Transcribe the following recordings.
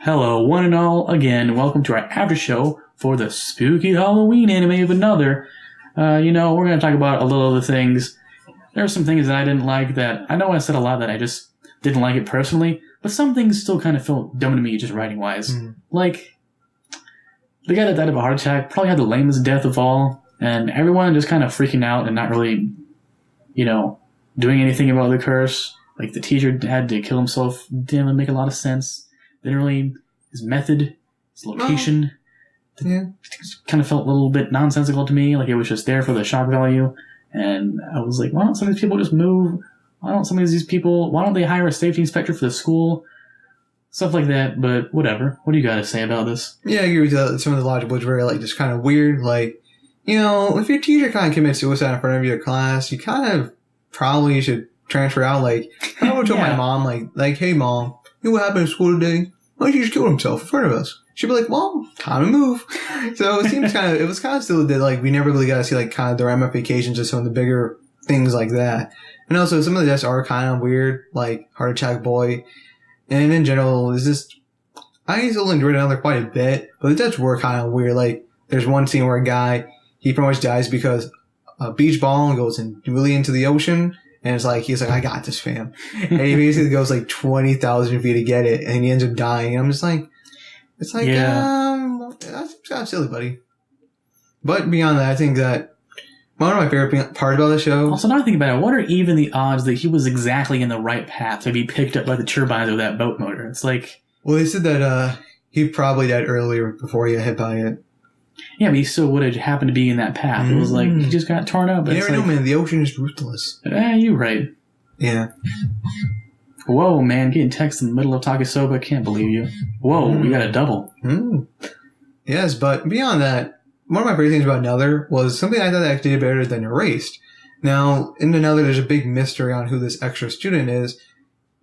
Hello, one and all, again. Welcome to our after show for the spooky Halloween anime of another. We're going to talk about a little of the things. There are some things that I didn't like that, I know I said a lot that I just didn't like it personally, but some things still kind of felt dumb to me just writing-wise. Like, the guy that died of a heart attack probably had the lamest death of all, and everyone just kind of freaking out and not really, doing anything about the curse. Like, the teacher had to kill himself. Didn't make a lot of sense. Didn't really... His method, his location, kind of felt a little bit nonsensical to me. Like, it was just there for the shock value. And I was like, why don't some of these people just move? Why don't they hire a safety inspector for the school? Stuff like that, but whatever. What do you got to say about this? Yeah, I agree with some of the logic was very, just kind of weird. Like, if your teacher kind of commits suicide in front of your class, you kind of probably should transfer out. Like, I would tell my mom, like, hey, Mom, what happened at school today? Why don't you just kill himself in front of us? She'd be like, well, time to move. So it seems it was kind of still that, we never really got to see, kind of the ramifications of some of the bigger things like that. And also, some of the deaths are kind of weird, like Heart Attack Boy. And in general, it's just, I still enjoyed another quite a bit, but the deaths were kind of weird. Like, there's one scene where a guy, he pretty much dies because a beach ball goes really into the ocean. And it's he's like, I got this, fam. And he basically goes 20,000 feet to get it, and he ends up dying. And I'm just that's kind of silly, buddy. But beyond that, I think that one of my favorite parts about the show... Also, now I think about it, what are even the odds that he was exactly in the right path to be picked up by the turbines of that boat motor? It's like... Well, they said that he probably died earlier before he got hit by it. Yeah, but he still would have happened to be in that path. It was he just got torn up. You never know, man. The ocean is ruthless. You're right. Yeah. Whoa, man. Getting text in the middle of Talkisoba. Can't believe you. Whoa, we got a double. Yes, but beyond that, one of my favorite things about Another was something I thought that actually did better than Erased. Now, in Another, there's a big mystery on who this extra student is.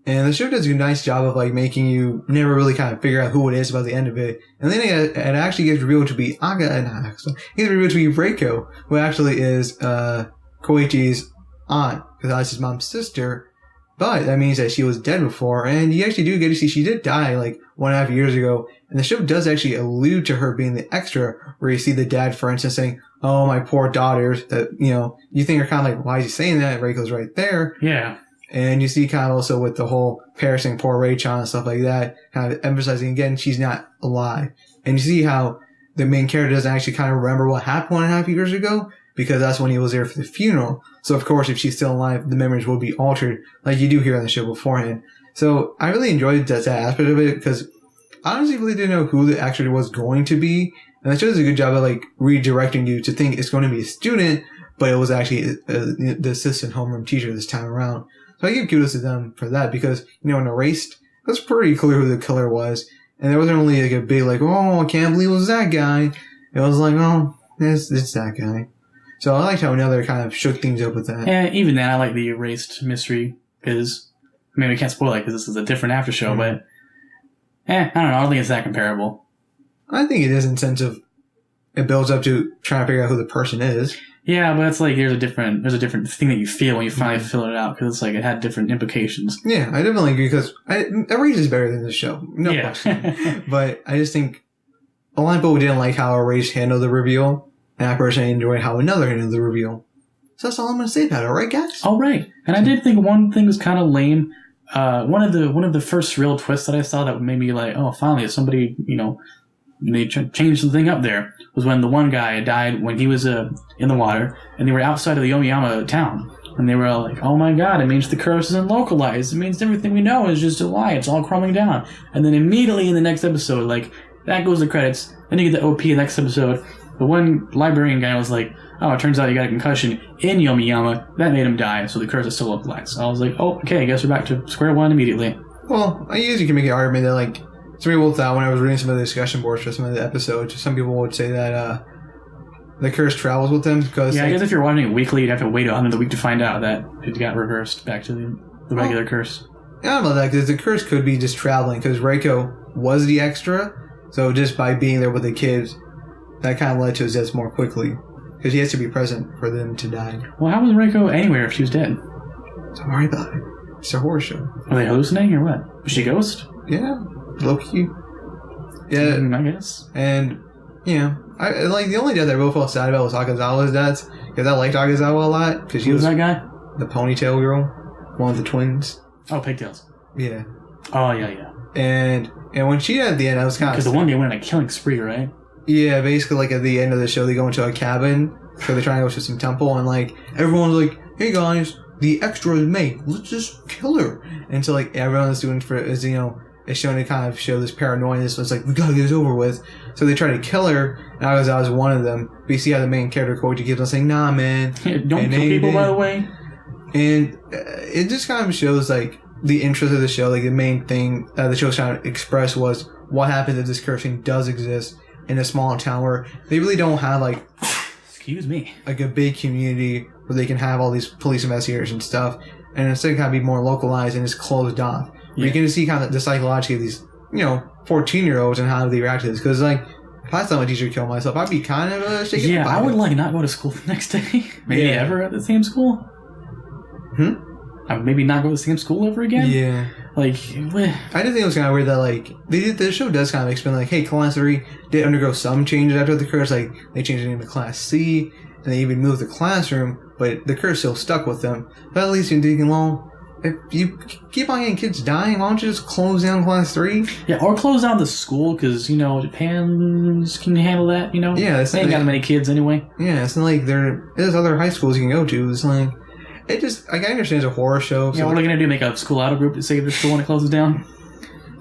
And the show does a nice job of making you never really kind of figure out who it is by the end of it. And then it actually gets revealed to be it gets revealed to be Reiko, who actually is Koichi's aunt, because that's his mom's sister. But that means that she was dead before, and you actually do get to see she did die 1.5 years ago. And the show does actually allude to her being the extra, where you see the dad, for instance, saying, "Oh, my poor daughters," that you think are kind of why is he saying that? Reiko's right there. Yeah. And you see kind of also with the whole parroting poor Ray-chan and stuff like that, kind of emphasizing again, she's not alive. And you see how the main character doesn't actually kind of remember what happened 1.5 years ago, because that's when he was there for the funeral. So of course, if she's still alive, the memories will be altered, like you do hear on the show beforehand. So I really enjoyed that aspect of it, because I honestly really didn't know who the actor was going to be. And the show does a good job of redirecting you to think it's going to be a student, but it was actually the assistant homeroom teacher this time around. So I give kudos to them for that, because, in Erased, it was pretty clear who the killer was. And there wasn't really a big, oh, I can't believe it was that guy. It was oh, it's that guy. So I liked how Another kind of shook things up with that. Yeah, even then, I like the Erased mystery, because, we can't spoil it because this is a different after show, but, I don't know, I don't think it's that comparable. I think it is in the sense of, it builds up to trying to figure out who the person is. Yeah, but it's there's a different thing that you feel when you finally fill it out, because it had different implications. Yeah, I definitely agree, because Erased is better than this show. No question. But I just think a lot of people didn't like how Erased handled the reveal, and I personally enjoyed how Another handled the reveal. So that's all I'm going to say about it, alright, guys? Alright. And I did think one thing was kind of lame. One of the first real twists that I saw that made me oh, finally, somebody, they changed something up there, was when the one guy died when he was in the water, and they were outside of the Yomiyama town. And they were all oh my god, it means the curse isn't localized. It means everything we know is just a lie. It's all crumbling down. And then immediately in the next episode, that goes the credits. Then you get the OP next episode. The one librarian guy was oh, it turns out you got a concussion in Yomiyama. That made him die, so the curse is still localized. So I was oh, okay, I guess we're back to square one immediately. Well, I usually can make an argument that, some people thought when I was reading some of the discussion boards for some of the episodes, some people would say that the curse travels with them. Because I guess if you're watching it weekly, you'd have to wait another week to find out that it got reversed back to the regular curse. I don't know that, because the curse could be just traveling, because Reiko was the extra, so just by being there with the kids, that kind of led to his death more quickly, because he has to be present for them to die. Well, how was Reiko anywhere if she was dead? Don't worry about it. It's a horror show. Are they hallucinating or what? Was she a ghost? Yeah. Low-key. Yeah, I guess. And I like the only death I really felt sad about was Akazawa's death because I liked Akazawa a lot because she Who's that guy? the ponytail girl, one of the twins. Oh, pigtails. Yeah. Oh yeah. And when she died at the end, I was kind of because the one day went on a killing spree, right? Yeah, basically like at the end of the show, they go into a cabin, so they're trying to go to some temple, and like everyone's like, "Hey guys, the extra is made. Let's just kill her." And so like everyone is doing is showing to kind of show this paranoia. So it's like we gotta get this over with. So they try to kill her, and I was one of them. But you see how the main character Koji keeps on saying, "Nah, man, don't kill people." By the way, and it just kind of shows like the interest of the show. Like the main thing the show was trying to express was what happens if this cursing does exist in a small town where they really don't have like, excuse me, like a big community where they can have all these police investigators and stuff, and instead kind of be more localized and just closed off. Yeah. You can see kind of the psychology of these 14-year-olds and how they react to this. Because like if I saw my teacher kill myself, I'd be kind of shaking. Yeah, I would like not go to school the next day. Maybe ever at the same school. I would maybe not go to the same school ever again. Yeah. Like, I did think it was kind of weird that like the show does kind of explain like, hey, Class 3 did undergo some changes after the curse. Like they changed the name to Class C, and they even moved the classroom, but the curse still stuck with them. But at least you're thinking, well, if you keep on getting kids dying, why don't you just close down Class 3? Yeah, or close down the school because Japan's can handle that. Yeah, they ain't got many kids anyway. Yeah, it's not like there's other high schools you can go to. It's like. It just, like, I understand it's a horror show. So what are they going to do? Make a school out of group to save their school when it closes down?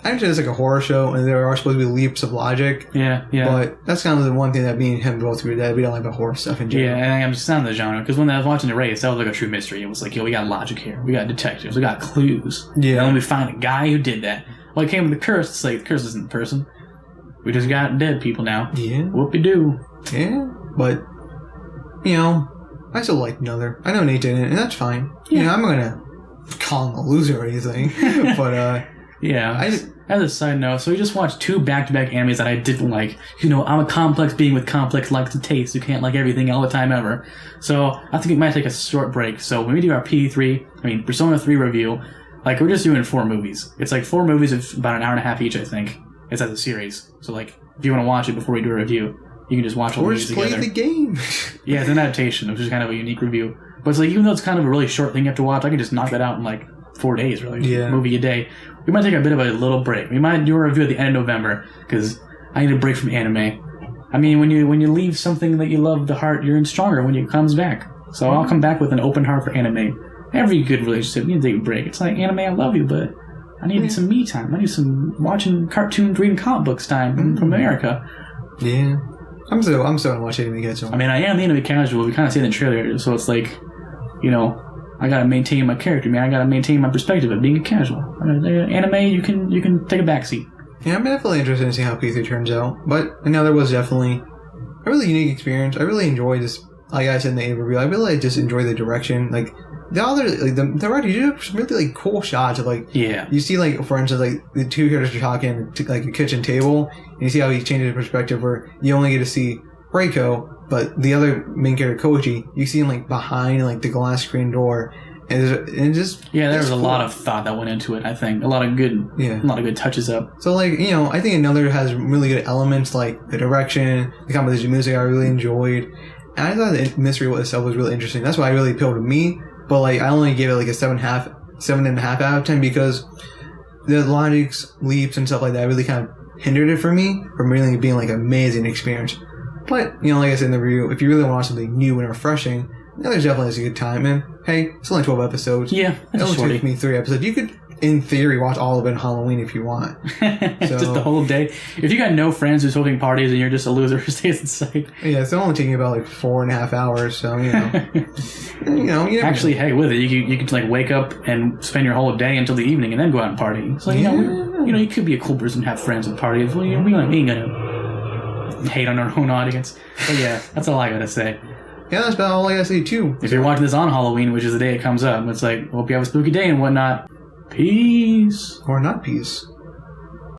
I understand it's like a horror show, and there are supposed to be leaps of logic. Yeah. But that's kind of the one thing that me and him both agree that we don't like the horror stuff in general. Yeah, and I'm just not in the genre. Because when I was watching The Race, that was like a true mystery. It was like, we got logic here. We got detectives. We got clues. Yeah. And then we find a guy who did that. Well, it came with the curse. It's like, the curse isn't the person. We just got dead people now. Yeah. Whoop-de-doo. Yeah, but, I still like Another. I know Nate didn't, and that's fine. Yeah. I'm not going to call him a loser or anything. But, yeah. As a side note, so we just watched 2 back-to-back animes that I didn't like. I'm a complex being with complex likes and tastes who can't like everything all the time ever. So I think we might take a short break. So when we do our Persona 3 review, like we're just doing 4 movies. It's like 4 movies of about an hour and a half each, I think. It's as a series. So like, if you want to watch it before we do a review, you can just watch all the movies together. Or just play the game. Yeah, it's an adaptation, which is kind of a unique review. But it's like, even though it's kind of a really short thing you have to watch, I can just knock that out in like 4 days, really. Yeah. Movie a day. We might take a bit of a little break. We might do a review at the end of November, because I need a break from anime. I mean, when you leave something that you love the heart, you're stronger when it comes back. So I'll come back with an open heart for anime. Every good relationship, you need to take a break. It's like, anime, I love you, but I need some me time. I need some watching cartoons, reading comic books time from America. Yeah. I'm still gonna watch anime again. So. I mean, I am the anime casual. We kind of see it in the trailer, so it's like, I gotta maintain my character, man. I gotta maintain my perspective of being a casual. Anime, you can take a backseat. Yeah, I'm definitely interested in seeing how P3 turns out. But Another was definitely a really unique experience. I really enjoyed this. Like I said in the review, I really just enjoy the direction. Like the other, like the writer, you do some really like cool shots of like. Yeah. You see like, for instance, like the 2 characters are talking to like a kitchen table, and you see how he changes perspective where you only get to see Reiko, but the other main character Koji, you see him like behind like the glass screen door, and there was a lot of thought that went into it. I think a lot of good touches up. So like I think Another has really good elements like the direction, the composition, music I really enjoyed, and I thought the mystery itself was really interesting. That's why it really appealed to me. But like I only gave it like a 7.5 out of 10 because the logics, leaps, and stuff like that really kind of hindered it for me from really being like an amazing experience. But like I said in the review, if you really want something new and refreshing, there's definitely a good time. And hey, it's only 12 episodes. Yeah, it only took me 3 episodes. You could, in theory, watch all of it on Halloween if you want. Just the whole day. If you got no friends who's holding parties and you're just a loser who stays inside. Yeah, it's only taking about like 4.5 hours. So you actually, hey, with it, you could like wake up and spend your whole day until the evening and then go out and party. So you could be a cool person and have friends and parties. Well, we ain't gonna hate on our own audience. But yeah, that's all I gotta say. Yeah, that's about all I gotta say too. If you're watching this on Halloween, which is the day it comes up, it's like, hope you have a spooky day and whatnot. Peace. Or not peace.